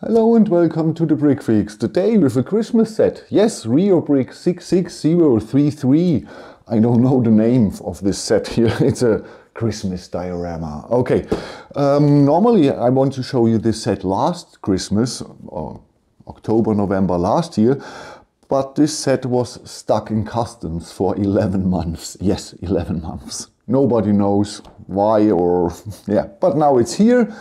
Hello and welcome to the Brickfreaks. Today with a Christmas set. Yes, Reobrix 66033. I don't know the name of this set here. It's a Christmas diorama. Okay, normally I want to show you this set last Christmas, or October, November last year. But this set was stuck in customs for 11 months. Yes, 11 months. Nobody knows why or yeah, but now it's here.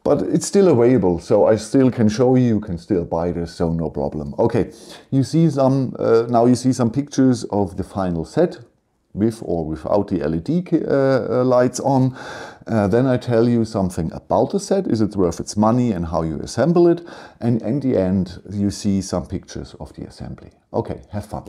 But it's still available, so I still can show you, you can still buy this, so no problem. Okay, you see some, now you see some pictures of the final set, with or without the LED lights on. Then I tell you something about the set, is it worth its money and how you assemble it. And in the end, you see some pictures of the assembly. Okay, have fun.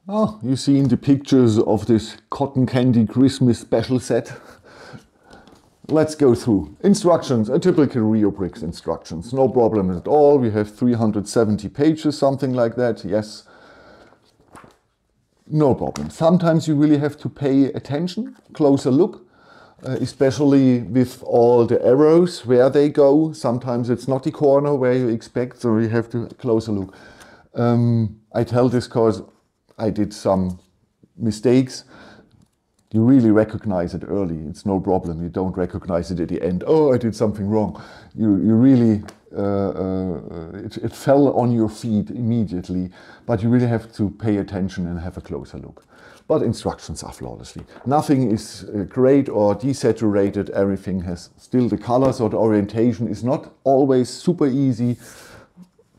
Oh, you've seen the pictures of this cotton candy Christmas special set. Let's go through. Instructions, a typical Reobrix instructions. No problem at all. We have 370 pages, something like that. Yes, no problem. Sometimes you really have to pay attention, closer look, especially with all the arrows, where they go. Sometimes it's not the corner where you expect, so you have to closer look. I tell this because I did some mistakes. You really recognize it early. It's no problem. You don't recognize it at the end. Oh, I did something wrong. You really, it fell on your feet immediately. But you really have to pay attention and have a closer look. But instructions are flawlessly. Nothing is great or desaturated. Everything has still the colors, or the orientation is not always super easy.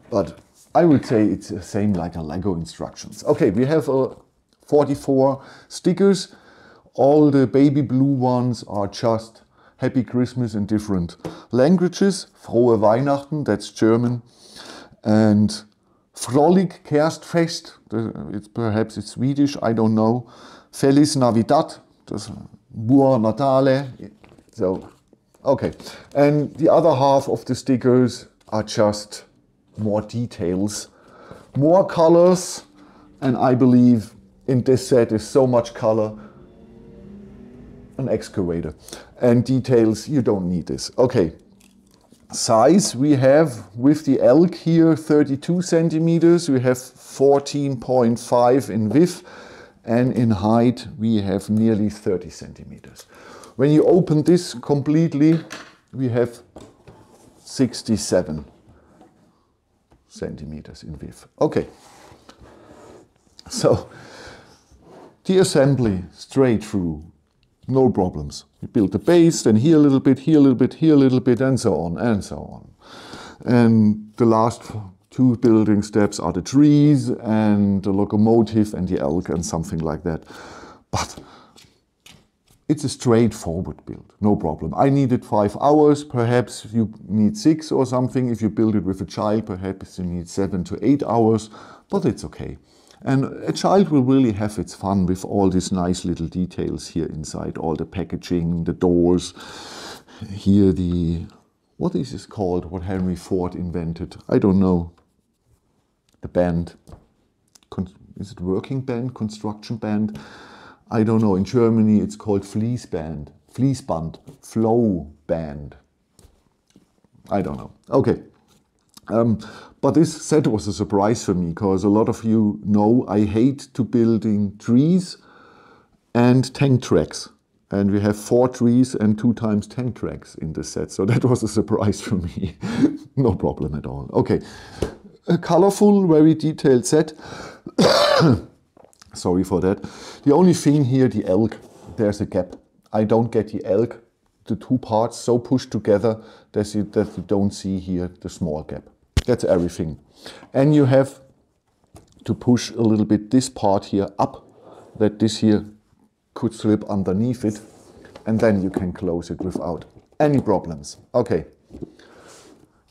But I would say it's the same like a Lego instructions. Okay, we have 44 stickers. All the baby blue ones are just Happy Christmas in different languages. Frohe Weihnachten, that's German. And Fröhlich Kerstfest, perhaps it's Swedish, I don't know. Feliz Navidad, that's Buon Natale. So, okay. And the other half of the stickers are just more details, more colors, and I believe in this set is so much color, an excavator, and details, you don't need this. Okay, size we have with the elk here 32 centimeters, we have 14.5 in width, and in height we have nearly 30 centimeters. When you open this completely, we have 67 centimeters in width. Okay, so the assembly straight through, no problems. We build the base, then here a little bit, here a little bit, here a little bit, and so on and so on. And the last two building steps are the trees and the locomotive and the elk and something like that. But it's a straightforward build, no problem. I needed 5 hours, perhaps you need 6 or something. If you build it with a child, perhaps you need 7 to 8 hours, but it's okay. And a child will really have its fun with all these nice little details here inside, all the packaging, the doors. Here the, what is this called, what Henry Ford invented? I don't know. the band. Is it working band, construction band? I don't know. In Germany it's called Fließband, flow band. I don't know. Okay. But this set was a surprise for me, because a lot of you know I hate to building trees and tank tracks. And we have 4 trees and 2 times tank tracks in this set. So that was a surprise for me. No problem at all. Okay. A colorful, very detailed set. Sorry for that. The only thing here, the elk, there's a gap. I don't get the elk, the 2 parts so pushed together that you don't see here the small gap. That's everything. And you have to push a little bit this part here up, that this here could slip underneath it, and then you can close it without any problems. Okay.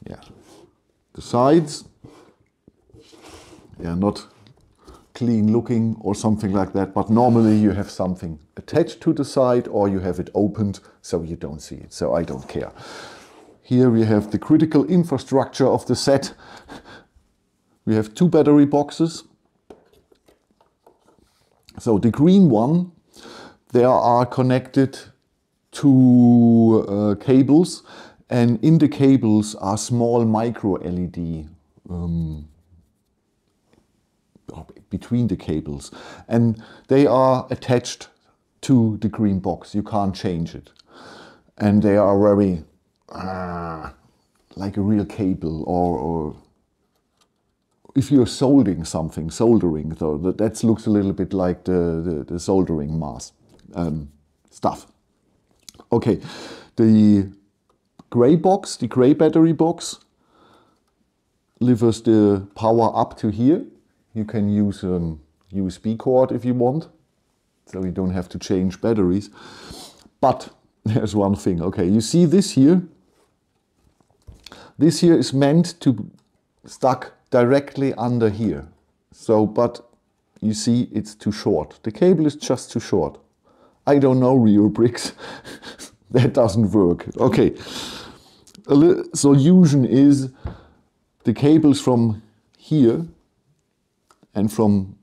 Yeah. The sides, yeah, not clean looking or something like that, but normally you have something attached to the side or you have it opened so you don't see it, so I don't care. Here we have the critical infrastructure of the set. We have 2 battery boxes. So the green one, they are connected to cables, and in the cables are small micro LED between the cables, and they are attached to the green box. You can't change it, and they are very like a real cable, or if you're soldering something, though, that looks a little bit like the soldering mass stuff. Okay, the gray box, the gray battery box, delivers the power up to here. You can use a USB cord if you want, so you don't have to change batteries. But there's one thing. Okay, you see this here? This here is meant to stuck directly under here. So, but you see it's too short. The cable is just too short. I don't know, Reobrix. That doesn't work. Okay. A solution is the cables from here and from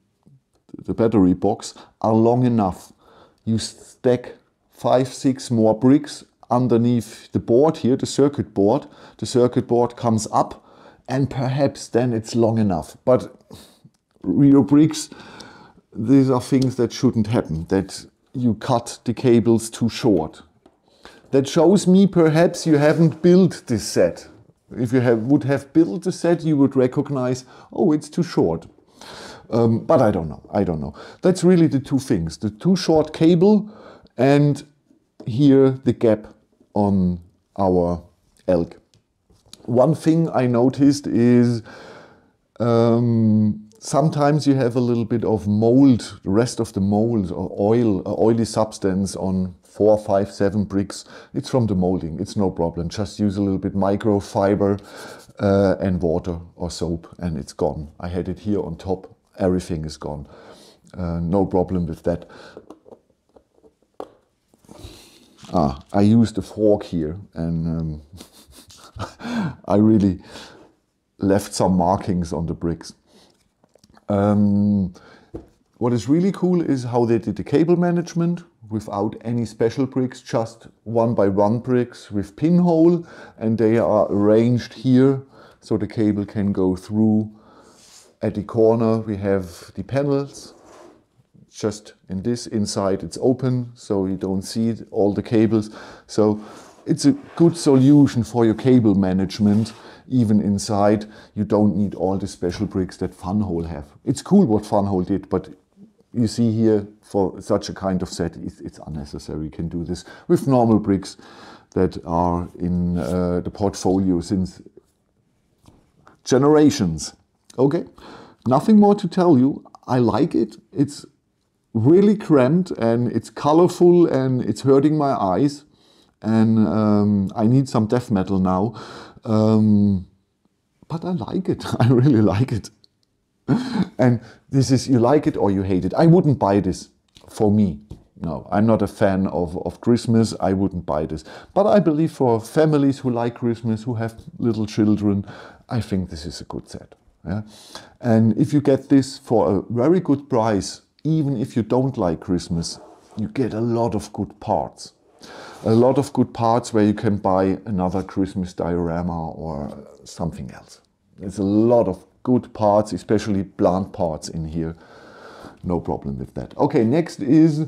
the battery box are long enough. You stack 5, 6 more bricks underneath the board here, the circuit board. The circuit board comes up, and perhaps then it's long enough. But Reobrix, these are things that shouldn't happen, that you cut the cables too short. That shows me perhaps you haven't built this set. If you would have built the set, you would recognize, oh, it's too short. But I don't know. That's really the 2 things. The too short cable and here the gap on our elk. One thing I noticed is sometimes you have a little bit of mold, the rest of the mold or oily substance on 4, 5, 7 bricks. It's from the molding, it's no problem. Just use a little bit microfiber and water or soap and it's gone. I had it here on top, everything is gone. No problem with that. I used a fork here and I really left some markings on the bricks. What is really cool is how they did the cable management without any special bricks, just 1 by 1 bricks with pinhole, and they are arranged here so the cable can go through. At the corner we have the panels. Just in this inside it's open, so you don't see all the cables. So it's a good solution for your cable management. Even inside, you don't need all the special bricks that Funhole have. It's cool what Funhole did, but you see here, for such a kind of set, it's unnecessary. You can do this with normal bricks that are in the portfolio since generations. Okay, nothing more to tell you. I like it. It's really cramped and it's colorful and it's hurting my eyes. And I need some death metal now. But I like it. I really like it. And this is, you like it or you hate it. I wouldn't buy this for me. No, I'm not a fan of Christmas. I wouldn't buy this. But I believe for families who like Christmas, who have little children, I think this is a good set. Yeah? And if you get this for a very good price, even if you don't like Christmas, you get a lot of good parts. A lot of good parts where you can buy another Christmas diorama or something else. There's a lot of good parts, especially plant parts in here. No problem with that. Okay, next is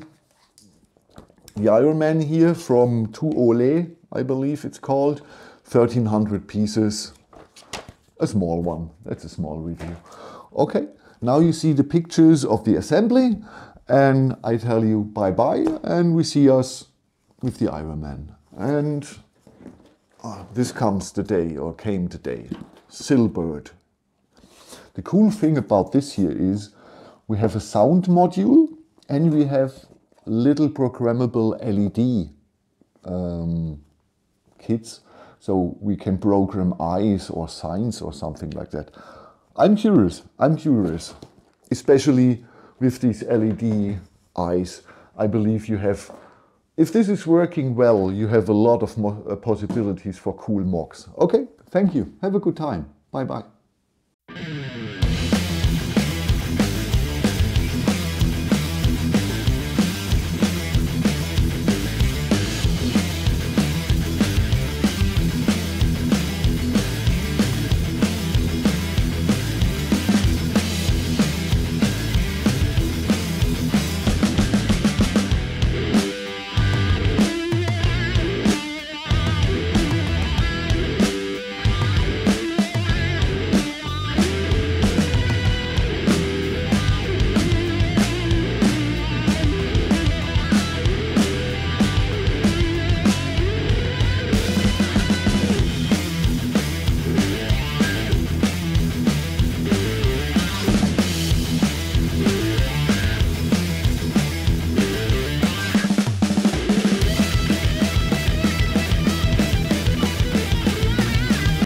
the Iron Man here from Lei-er, I believe it's called. 1300 pieces. A small one. That's a small review. Okay, now you see the pictures of the assembly, and I tell you bye-bye, and we see us with the Iron Man. And this comes today, or came today. Silbird. The cool thing about this here is we have a sound module and we have little programmable LED kits, so we can program eyes or signs or something like that. I'm curious, especially with these LED eyes. I believe you have, if this is working well, you have a lot of possibilities for cool mocks. Okay, thank you. Have a good time. Bye bye.